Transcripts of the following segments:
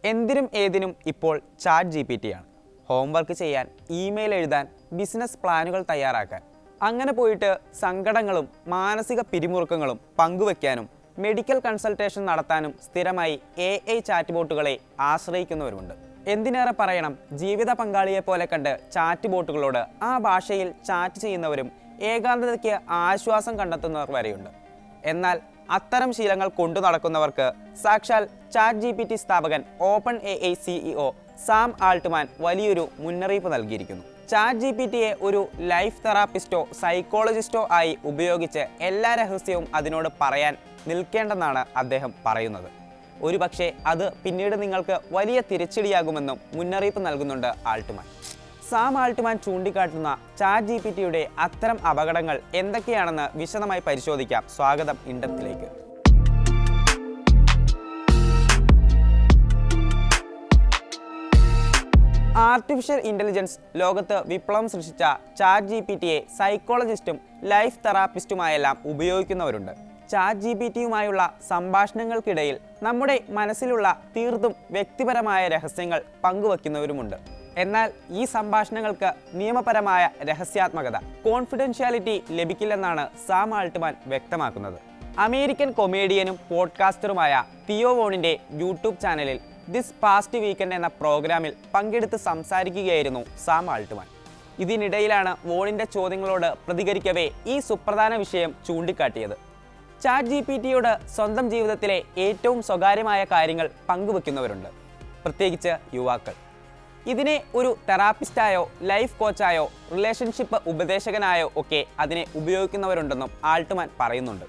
എന്തിനും ഏതിനും ഇപ്പോൾ ചാറ്റ് GPT ആണ്. ഹോംവർക്ക് ചെയ്യാൻ, ഇമെയിൽ എഴുതാൻ, ബിസിനസ് പ്ലാനുകൾ തയ്യാറാക്കാൻ, അങ്ങനെ പോയിട്ട് സങ്കടങ്ങളും മാനസിക പിരിമുറുക്കങ്ങളും പങ്കുവെക്കാനും മെഡിക്കൽ കൺസൾട്ടേഷൻ നടത്താനും സ്ഥിരമായി AI ചാറ്റ് ബോട്ടുകളെ ആശ്രയിക്കുന്നവരുമുണ്ട്. എന്തിനേറെ പറയണം, ജീവിത പങ്കാളിയെ പോലെ കണ്ട് ചാറ്റ് ബോട്ടുകളോട് ആ ഭാഷയിൽ ചാറ്റ് ചെയ്യുന്നവരും ഏകാന്തതയ്ക്ക് ആശ്വാസം കണ്ടെത്തുന്നവർ വരെയുണ്ട്. എന്നാൽ അത്തരം ശീലങ്ങൾ കൊണ്ടു നടക്കുന്നവർക്ക് സാക്ഷാൽ ചാറ്റ് GPT സ്ഥാപകൻ OpenAI CEO സാം ആൾട്ട്മാൻ വലിയൊരു മുന്നറിയിപ്പ് നൽകിയിരിക്കുന്നു. ചാറ്റ് GPTയെ ഒരു ലൈഫ് തെറാപ്പിസ്റ്റോ സൈക്കോളജിസ്റ്റോ ആയി ഉപയോഗിച്ച് എല്ലാ രഹസ്യവും അതിനോട് പറയാൻ നിൽക്കേണ്ടെന്നാണ് അദ്ദേഹം പറയുന്നത്. ഒരുപക്ഷെ അത് പിന്നീട് നിങ്ങൾക്ക് വലിയ തിരിച്ചടിയാകുമെന്നും മുന്നറിയിപ്പ് നൽകുന്നുണ്ട് ആൾട്ട്മാൻ. സാം ആൾട്ട്മാൻ ചൂണ്ടിക്കാട്ടുന്ന ചാറ്റ് GPTയുടെ അത്തരം അപകടങ്ങൾ എന്തൊക്കെയാണെന്ന് വിശദമായി പരിശോധിക്കാം. സ്വാഗതം ഇൻഡെപ്തിലേക്ക്. ആർട്ടിഫിഷ്യൽ ഇൻ്റലിജൻസ് ലോകത്ത് വിപ്ലവം സൃഷ്ടിച്ച ചാറ്റ് GPTയെ സൈക്കോളജിസ്റ്റും ലൈഫ് തെറാപ്പിസ്റ്റുമായെല്ലാം ഉപയോഗിക്കുന്നവരുണ്ട്. ചാറ്റ് GPTയുമായുള്ള സംഭാഷണങ്ങൾക്കിടയിൽ നമ്മുടെ മനസ്സിലുള്ള തീർത്തും വ്യക്തിപരമായ രഹസ്യങ്ങൾ പങ്കുവയ്ക്കുന്നവരുമുണ്ട്. എന്നാൽ ഈ സംഭാഷണങ്ങൾക്ക് നിയമപരമായ രഹസ്യാത്മകത കോൺഫിഡൻഷ്യാലിറ്റി ലഭിക്കില്ലെന്നാണ് സാം ആൾട്ട്മാൻ വ്യക്തമാക്കുന്നത്. അമേരിക്കൻ കൊമേഡിയനും പോഡ്കാസ്റ്ററുമായ തിയോ വോണിൻ്റെ യൂട്യൂബ് ചാനലിൽ ദിസ് പാസ്റ്റ് വീക്കെൻഡ് എന്ന പ്രോഗ്രാമിൽ പങ്കെടുത്ത് സംസാരിക്കുകയായിരുന്നു സാം ആൾട്ട്മാൻ. ഇതിനിടയിലാണ് വോണിൻ്റെ ചോദ്യങ്ങളോട് പ്രതികരിക്കവേ ഈ സുപ്രധാന വിഷയം ചൂണ്ടിക്കാട്ടിയത്. ചാറ്റ് GPTയോട് സ്വന്തം ജീവിതത്തിലെ ഏറ്റവും സ്വകാര്യമായ കാര്യങ്ങൾ പങ്കുവെക്കുന്നവരുണ്ട്, പ്രത്യേകിച്ച് യുവാക്കൾ. ഇതിനെ ഒരു തെറാപ്പിസ്റ്റായോ ലൈഫ് കോച്ചായോ റിലേഷൻഷിപ്പ് ഉപദേശകനായോ ഒക്കെ അതിനെ ഉപയോഗിക്കുന്നവരുണ്ടെന്നും ആൾട്ട്മാൻ പറയുന്നുണ്ട്.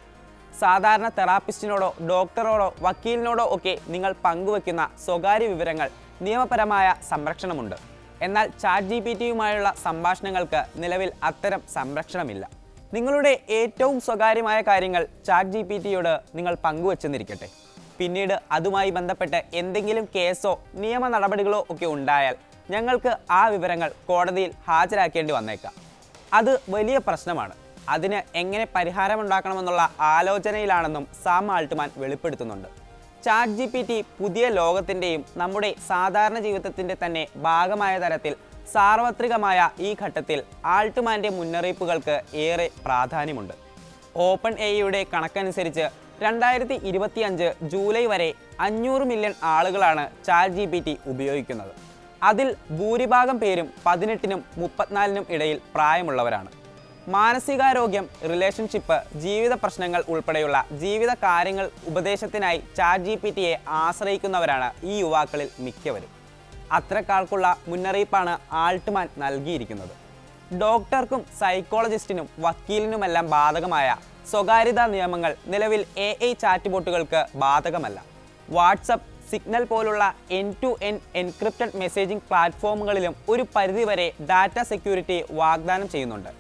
സാധാരണ തെറാപ്പിസ്റ്റിനോടോ ഡോക്ടറോടോ വക്കീലിനോടോ ഒക്കെ നിങ്ങൾ പങ്കുവെക്കുന്ന സ്വകാര്യ വിവരങ്ങൾ നിയമപരമായ സംരക്ഷണമുണ്ട്. എന്നാൽ ചാറ്റ് GPTയുമായുള്ള സംഭാഷണങ്ങൾക്ക് നിലവിൽ അത്തരം സംരക്ഷണമില്ല. നിങ്ങളുടെ ഏറ്റവും സ്വകാര്യമായ കാര്യങ്ങൾ ചാറ്റ് GPTയോട് നിങ്ങൾ പങ്കുവെച്ചെന്നിരിക്കട്ടെ. പിന്നീട് അതുമായി ബന്ധപ്പെട്ട് എന്തെങ്കിലും കേസോ നിയമ നടപടികളോ ഒക്കെ ഉണ്ടായാൽ ഞങ്ങൾക്ക് ആ വിവരങ്ങൾ കോടതിയിൽ ഹാജരാക്കേണ്ടി വന്നേക്കാം. അത് വലിയ പ്രശ്നമാണ്. അതിന് എങ്ങനെ പരിഹാരമുണ്ടാക്കണമെന്നുള്ള ആലോചനയിലാണെന്നും സാം ആൾട്ട്മാൻ വെളിപ്പെടുത്തുന്നുണ്ട്. ചാറ്റ് GPT പുതിയ ലോകത്തിൻ്റെയും നമ്മുടെ സാധാരണ ജീവിതത്തിൻ്റെ തന്നെ ഭാഗമായ തരത്തിൽ സാർവത്രികമായ ഈ ഘട്ടത്തിൽ ആൾട്ട്മാൻ്റെ മുന്നറിയിപ്പുകൾക്ക് ഏറെ പ്രാധാന്യമുണ്ട്. OpenAIയുടെ കണക്കനുസരിച്ച് 2025 ജൂലൈ വരെ 500 മില്യൺ ആളുകളാണ് ചാറ്റ് GPT ഉപയോഗിക്കുന്നത്. അതിൽ ഭൂരിഭാഗം പേരും 18നും 34നും ഇടയിൽ പ്രായമുള്ളവരാണ്. മാനസികാരോഗ്യം, റിലേഷൻഷിപ്പ്, ജീവിത പ്രശ്നങ്ങൾ ഉൾപ്പെടെയുള്ള ജീവിത കാര്യങ്ങൾ ഉപദേശത്തിനായി ചാറ്റ് GPTയെ ആശ്രയിക്കുന്നവരാണ് ഈ യുവാക്കളിൽ മിക്കവരും. അത്രക്കാർക്കുള്ള മുന്നറിയിപ്പാണ് ആൾട്ട്മാൻ നൽകിയിരിക്കുന്നത്. ഡോക്ടർക്കും സൈക്കോളജിസ്റ്റിനും വക്കീലിനുമെല്ലാം ബാധകമായ സ്വകാര്യതാ നിയമങ്ങൾ നിലവിൽ AI ചാറ്റ് ബോട്ടുകൾക്ക് ബാധകമല്ല. വാട്സപ്പ്, സിഗ്നൽ പോലുള്ള end-to-end എൻക്രിപ്റ്റഡ് മെസ്സേജിംഗ് പ്ലാറ്റ്ഫോമുകളിലും ഒരു പരിധിവരെ ഡാറ്റ സെക്യൂരിറ്റി വാഗ്ദാനം ചെയ്യുന്നുണ്ട്.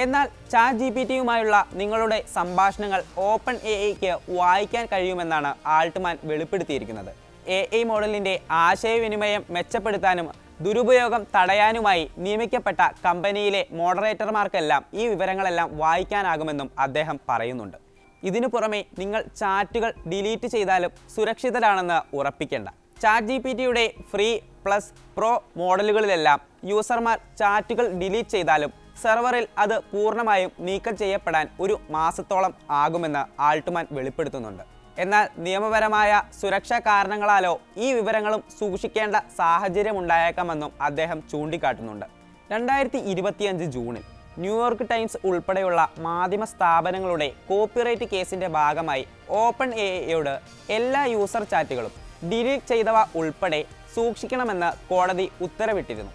എന്നാൽ ചാറ്റ് GPTയുമായുള്ള നിങ്ങളുടെ സംഭാഷണങ്ങൾ OpenAIക്ക് വായിക്കാൻ കഴിയുമെന്നാണ് ആൾട്ട്മാൻ വെളിപ്പെടുത്തിയിരിക്കുന്നത്. AI മോഡലിൻ്റെ ആശയവിനിമയം മെച്ചപ്പെടുത്താനും ദുരുപയോഗം തടയാനുമായി നിയമിക്കപ്പെട്ട കമ്പനിയിലെ മോഡറേറ്റർമാർക്കെല്ലാം ഈ വിവരങ്ങളെല്ലാം വായിക്കാനാകുമെന്നും അദ്ദേഹം പറയുന്നുണ്ട്. ഇതിനു പുറമെ നിങ്ങൾ ചാറ്റുകൾ ഡിലീറ്റ് ചെയ്താലും സുരക്ഷിതരാണെന്ന് ഉറപ്പിക്കേണ്ട. ചാറ്റ് GPTയുടെ ഫ്രീ പ്ലസ് പ്രോ മോഡലുകളിലെല്ലാം യൂസർമാർ ചാറ്റുകൾ ഡിലീറ്റ് ചെയ്താലും സെർവറിൽ അത് പൂർണ്ണമായും നീക്കം ചെയ്യപ്പെടാൻ 1 മാസത്തോളം ആകുമെന്ന് ആൾട്ട്മാൻ വെളിപ്പെടുത്തുന്നുണ്ട്. എന്നാൽ നിയമപരമായ സുരക്ഷാ കാരണങ്ങളാലോ ഈ വിവരങ്ങളും സൂക്ഷിക്കേണ്ട സാഹചര്യമുണ്ടായേക്കാമെന്നും അദ്ദേഹം ചൂണ്ടിക്കാട്ടുന്നുണ്ട്. 2025 ജൂണിൽ ന്യൂയോർക്ക് ടൈംസ് ഉൾപ്പെടെയുള്ള മാധ്യമ സ്ഥാപനങ്ങളുടെ കോപ്പിറൈറ്റ് കേസിൻ്റെ ഭാഗമായി OpenAIയോട് എല്ലാ യൂസർ ചാറ്റുകളും ഡിലീറ്റ് ചെയ്തവ ഉൾപ്പെടെ സൂക്ഷിക്കണമെന്ന് കോടതി ഉത്തരവിട്ടിരുന്നു.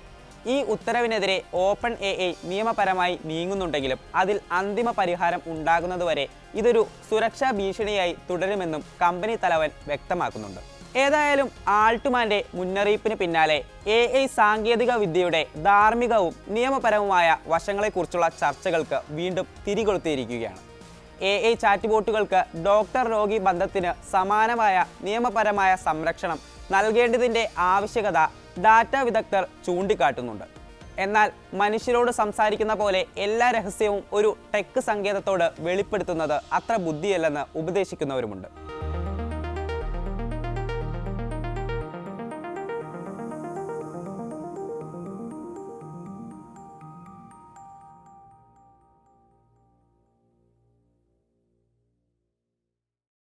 ഈ ഉത്തരവിനെതിരെ OpenAI നിയമപരമായി നീങ്ങുന്നുണ്ടെങ്കിലും അതിൽ അന്തിമ പരിഹാരം ഉണ്ടാകുന്നതുവരെ ഇതൊരു സുരക്ഷാ ഭീഷണിയായി തുടരുമെന്നും കമ്പനി തലവൻ വ്യക്തമാക്കുന്നുണ്ട്. ഏതായാലും ആൾട്ട്മാൻ്റെ മുന്നറിയിപ്പിന് പിന്നാലെ AI സാങ്കേതിക വിദ്യയുടെ ധാർമ്മികവും നിയമപരവുമായ വശങ്ങളെക്കുറിച്ചുള്ള ചർച്ചകൾക്ക് വീണ്ടും തിരികൊളുത്തിയിരിക്കുകയാണ്. AI ചാറ്റ് ബോട്ടുകൾക്ക് ഡോക്ടർ രോഗി ബന്ധത്തിന് സമാനമായ നിയമപരമായ സംരക്ഷണം നൽകേണ്ടതിൻ്റെ ആവശ്യകത ഡാറ്റ വിദഗ്ധർ ചൂണ്ടിക്കാട്ടുന്നുണ്ട്. എന്നാൽ മനുഷ്യരോട് സംസാരിക്കുന്ന പോലെ എല്ലാ രഹസ്യവും ഒരു ടെക് സങ്കേതത്തോട് വെളിപ്പെടുത്തുന്നത് അത്ര ബുദ്ധിയല്ലെന്ന് ഉപദേശിക്കുന്നവരുമുണ്ട്.